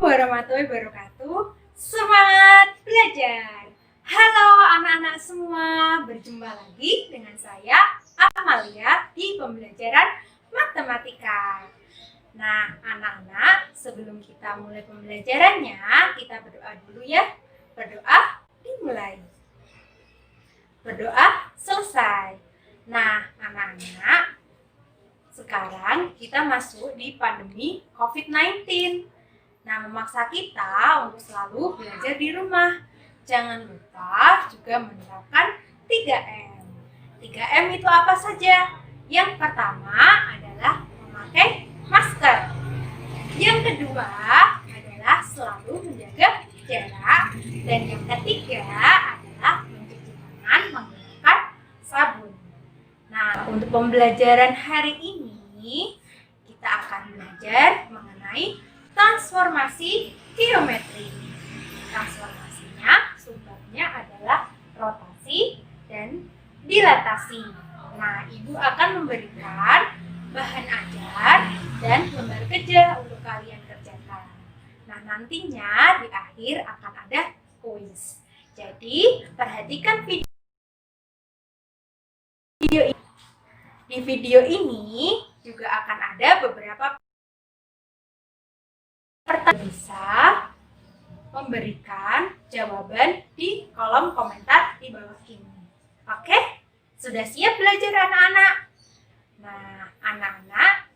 warahmatullahi wabarakatuh. Semangat belajar. Halo anak-anak semua, berjumpa lagi dengan saya Amalia di pembelajaran matematika. Nah, anak-anak, sebelum kita mulai pembelajarannya, kita berdoa dulu ya. Berdoa dimulai. Berdoa selesai. Nah, anak-anak, sekarang kita masuk di pandemi COVID-19. Nah, memaksa kita untuk selalu belajar di rumah. Jangan lupa juga menerapkan 3M. 3M itu apa saja? Yang pertama adalah memakai masker. Yang kedua adalah selalu menjaga jarak. Dan yang ketiga adalah mencuci tangan menggunakan sabun. Nah, untuk pembelajaran hari ini, kita akan belajar mengenai transformasi geometri. Transformasinya sumbernya adalah rotasi dan dilatasi. Nah, Ibu akan memberikan bahan ajar dan lembar kerja untuk kalian kerjakan. Nah, nantinya di akhir akan ada kuis. Jadi, perhatikan video ini. Di video ini juga akan ada beberapa pertanyaan, bisa memberikan jawaban di kolom komentar di bawah ini. Oke? Sudah siap belajar anak-anak? Nah, anak-anak,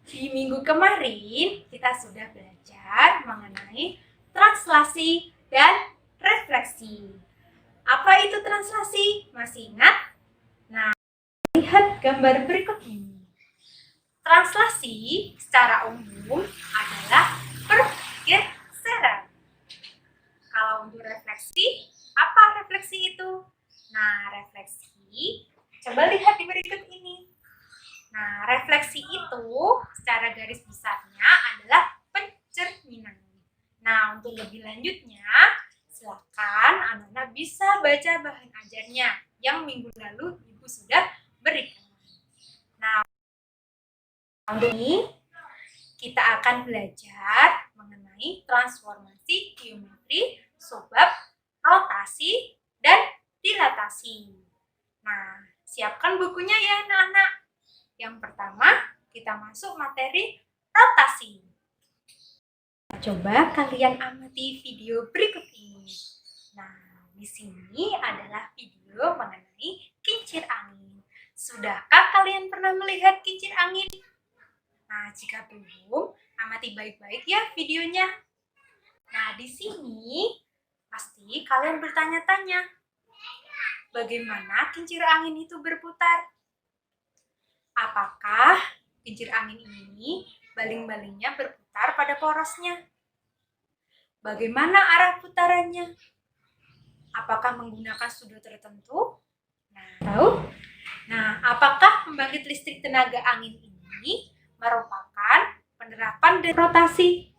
di minggu kemarin kita sudah belajar mengenai translasi dan refleksi. Apa itu translasi? Masih ingat? Nah, lihat gambar berikut ini. Translasi secara umum adalah pergeseran. Kalau untuk refleksi, apa refleksi itu? Nah, refleksi, coba lihat di berikut ini. Nah, refleksi itu secara garis besarnya adalah pencerminan. Nah, untuk lebih lanjutnya, silakan anak-anak bisa baca bahan ajarnya yang minggu lalu Ibu sudah berikan. Nah, untuk ini kita akan belajar mengenai transformasi geometri, sebab rotasi dan dilatasi. Nah, siapkan bukunya ya anak-anak. Yang pertama, kita masuk materi rotasi. Coba kalian amati video berikut ini. Nah, di sini adalah video mengenai kincir angin. Sudahkah kalian pernah melihat kincir angin? Nah, jika belum, amati baik-baik ya videonya. Nah, di sini pasti kalian bertanya-tanya, bagaimana kincir angin itu berputar? Apakah kincir angin ini baling-balingnya berputar pada porosnya? Bagaimana arah putarannya? Apakah menggunakan sudut tertentu? Nah, apakah pembangkit listrik tenaga angin ini merupakan penerapan dan rotasi?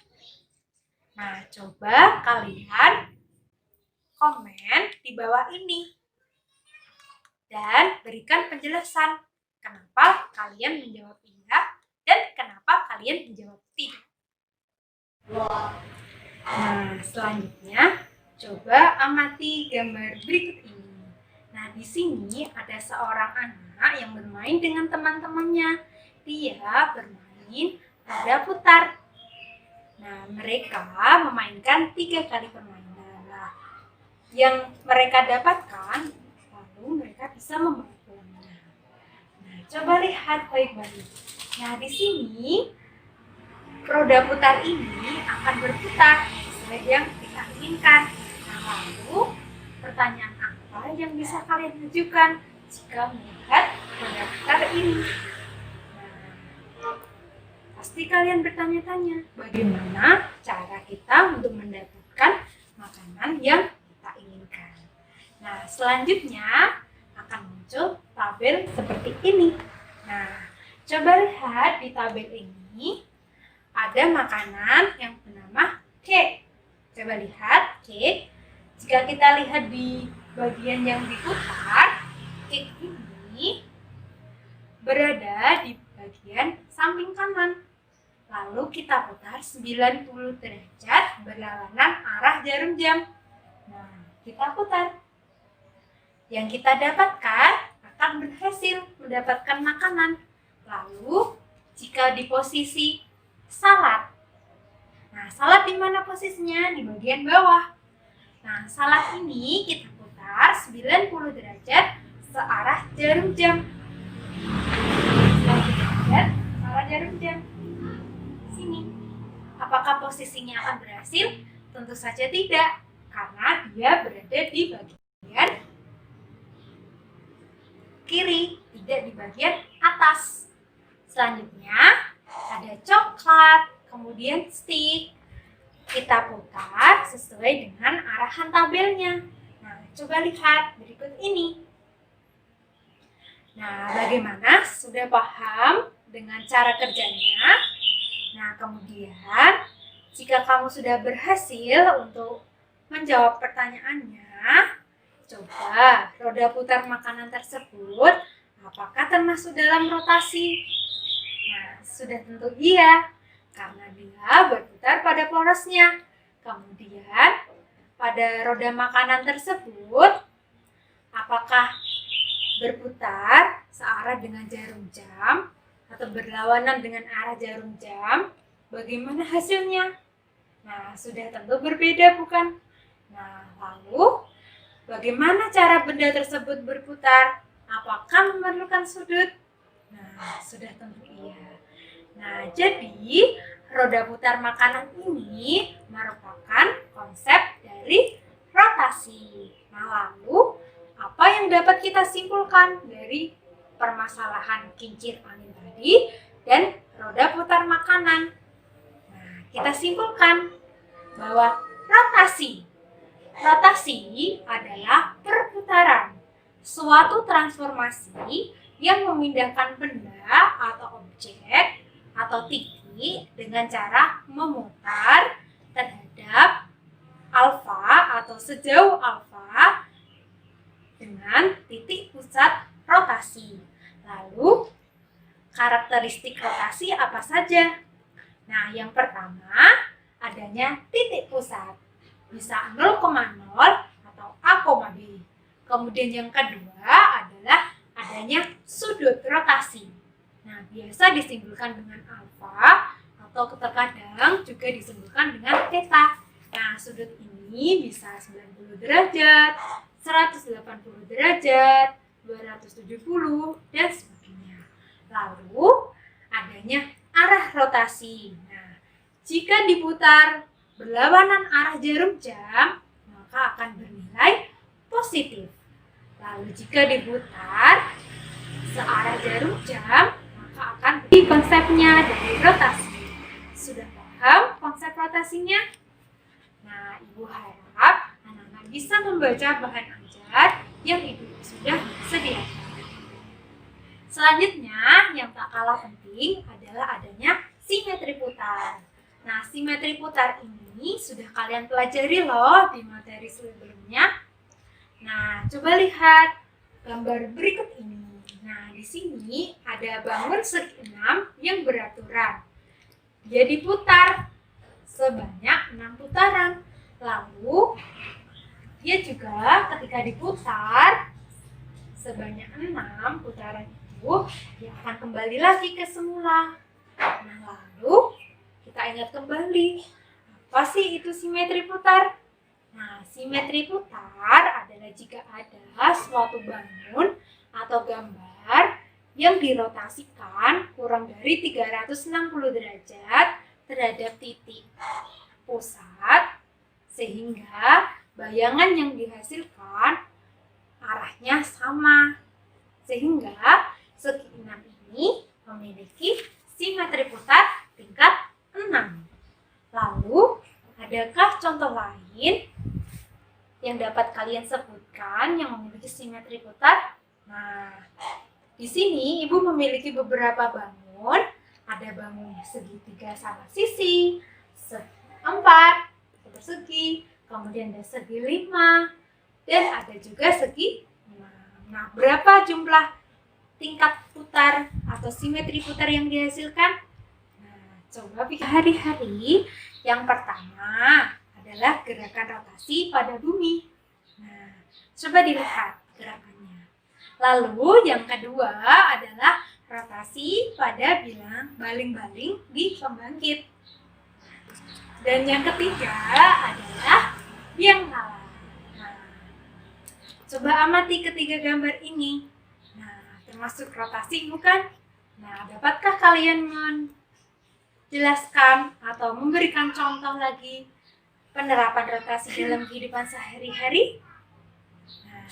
Nah, coba kalian komen di bawah ini dan berikan penjelasan kenapa kalian menjawab iya dan kenapa kalian menjawab tidak. Nah, selanjutnya coba amati gambar berikut ini. Nah, di sini ada seorang anak yang bermain dengan teman-temannya. Dia bermain roda putar. Nah, mereka memainkan 3 kali permainan. Nah, yang mereka dapatkan, lalu mereka bisa membaginya. Nah, coba lihat baik-baik. Nah, di sini roda putar ini akan berputar sesuai yang kita inginkan. Nah, lalu pertanyaan apa yang bisa kalian ajukan jika melihat roda putar ini? Pasti kalian bertanya-tanya, bagaimana cara kita untuk mendapatkan makanan yang kita inginkan. Nah, selanjutnya akan muncul tabel seperti ini. Nah, coba lihat di tabel ini, ada makanan yang bernama cake. Coba lihat cake. Jika kita lihat di bagian yang diputar, cake ini berada di bagian samping kanan. Lalu kita putar 90 derajat berlawanan arah jarum jam. Nah, kita putar. Yang kita dapatkan akan berhasil mendapatkan makanan. Lalu, jika di posisi salad. Nah, salad di mana posisinya? Di bagian bawah. Nah, salad ini kita putar 90 derajat searah jarum jam. 90 derajat searah jarum jam. Sini. Apakah posisinya akan berhasil? Tentu saja tidak, karena dia berada di bagian kiri, tidak di bagian atas. Selanjutnya ada coklat, kemudian stick. Kita putar sesuai dengan arahan tabelnya. Nah, coba lihat berikut ini. Nah, bagaimana? Sudah paham dengan cara kerjanya? Nah, kemudian jika kamu sudah berhasil untuk menjawab pertanyaannya, coba roda putar makanan tersebut apakah termasuk dalam rotasi? Nah, sudah tentu iya, karena dia berputar pada porosnya. Kemudian, pada roda makanan tersebut, apakah berputar searah dengan jarum jam atau berlawanan dengan arah jarum jam? Bagaimana hasilnya? Nah, sudah tentu berbeda, bukan? Nah, lalu bagaimana cara benda tersebut berputar? Apakah memerlukan sudut? Nah, sudah tentu iya. Nah, jadi roda putar makanan ini merupakan konsep dari rotasi. Nah, lalu apa yang dapat kita simpulkan dari permasalahan kincir angin tadi dan roda putar makanan? Nah, kita simpulkan bahwa rotasi adalah perputaran, suatu transformasi yang memindahkan benda atau objek atau titik dengan cara memutar terhadap alfa atau sejauh alfa dengan titik pusat rotasi. Lalu, karakteristik rotasi apa saja? Nah, yang pertama, adanya titik pusat. Bisa 0,0 atau A, B. Kemudian yang kedua adalah adanya sudut rotasi. Nah, biasa disimpulkan dengan alfa atau terkadang juga disimpulkan dengan theta. Nah, sudut ini bisa 90 derajat, 180 derajat, 270, dan sebagainya. Lalu, adanya arah rotasi. Nah, jika diputar berlawanan arah jarum jam, maka akan bernilai positif. Lalu jika diputar searah jarum jam, maka akan di konsepnya dari rotasi. Sudah paham konsep rotasinya? Nah, Ibu harap anak-anak bisa membaca bahan ajar yang Ibu sudah sediakan. Selanjutnya, yang tak kalah penting adalah adanya simetri putar. Nah, simetri putar ini sudah kalian pelajari loh di materi sebelumnya. Nah, coba lihat gambar berikut ini. Nah, di sini ada bangun segi 6 yang beraturan. Dia diputar sebanyak 6 putaran. Lalu, dia juga ketika diputar sebanyak 6 putaran itu, dia akan kembali lagi ke semula. Nah, lalu kita ingat kembali, apa sih itu simetri putar? Nah, simetri putar adalah jika ada suatu bangun atau gambar yang dirotasikan kurang dari 360 derajat terhadap titik pusat, sehingga bayangan yang dihasilkan arahnya sama. Sehingga segi 6 ini memiliki simetri putar tingkat 6. Lalu, adakah contoh lain yang dapat kalian sebutkan yang memiliki simetri putar? Nah, di sini Ibu memiliki beberapa bangun. Ada bangun segitiga sama sisi, 4, persegi, kemudian ada segi 5, dan ada juga segi 6. Nah, berapa jumlah tingkat putar atau simetri putar yang dihasilkan? Nah, Coba pikir hari-hari. Yang pertama adalah gerakan rotasi pada bumi. Nah, coba dilihat gerakannya. Lalu yang kedua adalah rotasi pada baling-baling di pembangkit. Dan yang ketiga adalah biang lala. Nah, coba amati ketiga gambar ini. Nah, termasuk rotasi bukan? Nah, dapatkah kalian menjelaskan atau memberikan contoh lagi penerapan rotasi dalam kehidupan sehari-hari? Nah,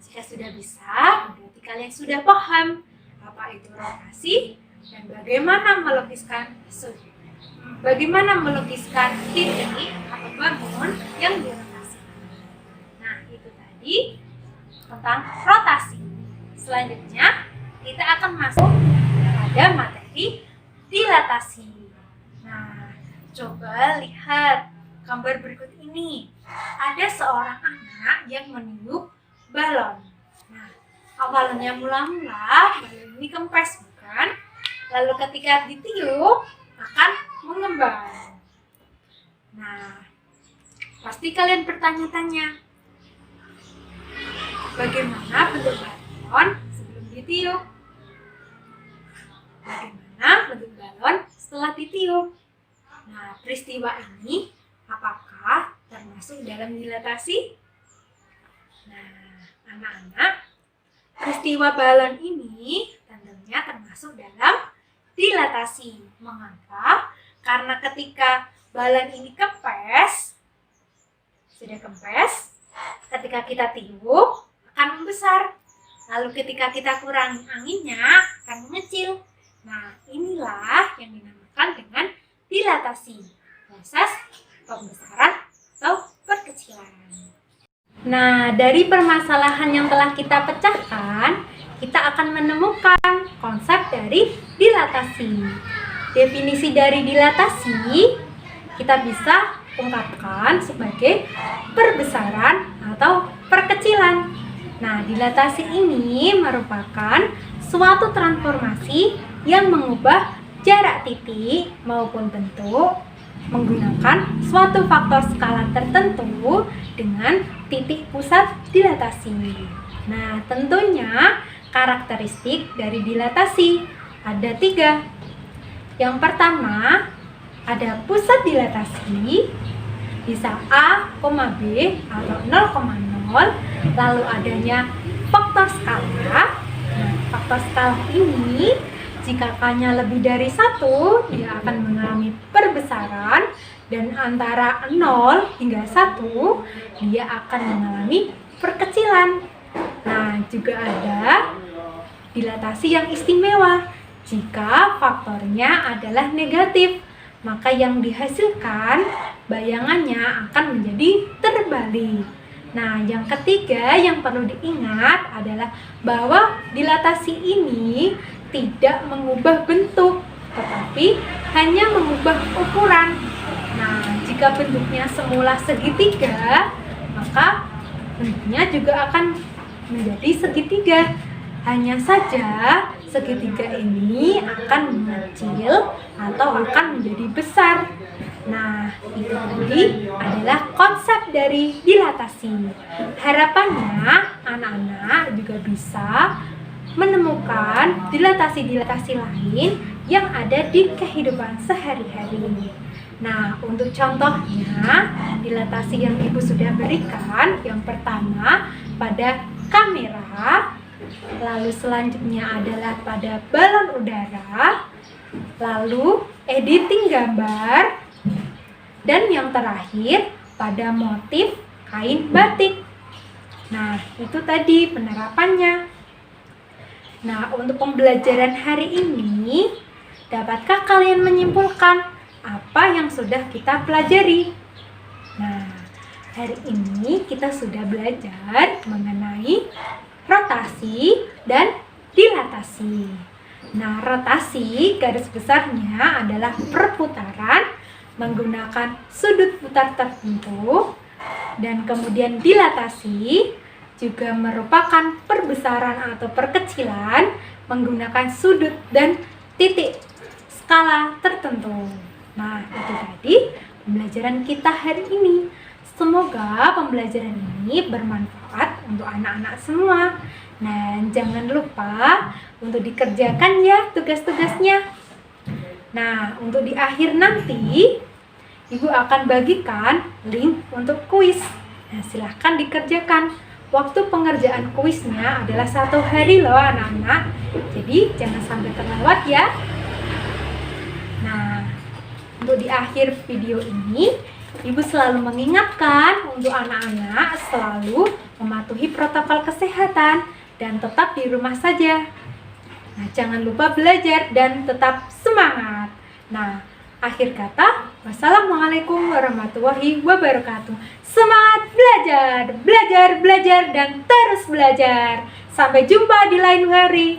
jika sudah bisa, berarti kalian sudah paham apa itu rotasi dan bagaimana melukiskan titik atau bangun yang dirotasikan. Nah, itu tadi tentang rotasi. Selanjutnya, kita akan masuk pada materi dilatasi. Nah, coba lihat gambar berikut ini. Ada seorang anak yang meniup balon. Nah, awalnya mula-mula balon ini kempes, bukan? Lalu ketika ditiup akan mengembang. Nah, pasti kalian bertanya-tanya, bagaimana bentuk balon sebelum ditiup? Bagaimana bentuk balon setelah ditiup? Nah, peristiwa ini apakah termasuk dalam dilatasi? Nah, anak-anak, peristiwa balon ini tentunya termasuk dalam dilatasi. Mengapa? Karena ketika balon ini sudah kempes, ketika kita tiup akan membesar. Lalu ketika kita kurangi anginnya akan mengecil. Nah, inilah yang dinamakan dengan dilatasi, proses pembesaran atau perkecilan. Nah, dari permasalahan yang telah kita pecahkan, kita akan menemukan konsep dari dilatasi. Definisi dari dilatasi kita bisa ungkapkan sebagai perbesaran atau perkecilan. Nah, dilatasi ini merupakan suatu transformasi yang mengubah jarak titik maupun bentuk menggunakan suatu faktor skala tertentu dengan titik pusat dilatasi. Nah, tentunya karakteristik dari dilatasi ada 3. Yang pertama, ada pusat dilatasi bisa A, B atau 0,0, lalu adanya faktor skala. Nah, faktor skala ini jika K-nya lebih dari 1, dia akan mengalami perbesaran, dan antara 0 hingga 1, dia akan mengalami perkecilan. Nah, juga ada dilatasi yang istimewa. Jika faktornya adalah negatif, maka yang dihasilkan bayangannya akan menjadi terbalik. Nah, yang ketiga yang perlu diingat adalah bahwa dilatasi ini tidak mengubah bentuk, tetapi hanya mengubah ukuran. Nah, jika bentuknya semula segitiga, maka bentuknya juga akan menjadi segitiga. Hanya saja segitiga ini akan mengecil atau akan menjadi besar. Nah, itu tadi adalah konsep dari dilatasi. Harapannya anak-anak juga bisa menemukan dilatasi-dilatasi lain yang ada di kehidupan sehari-hari. Nah, untuk contohnya, dilatasi yang Ibu sudah berikan, yang pertama pada kamera, lalu selanjutnya adalah pada balon udara, lalu editing gambar, dan yang terakhir pada motif kain batik. Nah, itu tadi penerapannya. Nah, untuk pembelajaran hari ini, dapatkah kalian menyimpulkan apa yang sudah kita pelajari? Nah, hari ini kita sudah belajar mengenai rotasi dan dilatasi. Nah, rotasi garis besarnya adalah perputaran menggunakan sudut putar tertentu, dan kemudian dilatasi juga merupakan perbesaran atau perkecilan menggunakan sudut dan titik skala tertentu. Nah, itu tadi pembelajaran kita hari ini. Semoga pembelajaran ini bermanfaat untuk anak-anak semua. Nah, jangan lupa untuk dikerjakan ya tugas-tugasnya. Nah, untuk di akhir nanti, Ibu akan bagikan link untuk kuis. Nah, silahkan dikerjakan. Waktu pengerjaan kuisnya adalah 1 hari loh anak-anak. Jadi jangan sampai terlewat ya. Nah, untuk di akhir video ini, Ibu selalu mengingatkan untuk anak-anak selalu mematuhi protokol kesehatan dan tetap di rumah saja. Nah, jangan lupa belajar dan tetap semangat. Nah, akhir kata, wassalamualaikum warahmatullahi wabarakatuh. Semangat belajar, belajar, belajar, dan terus belajar. Sampai jumpa di lain hari.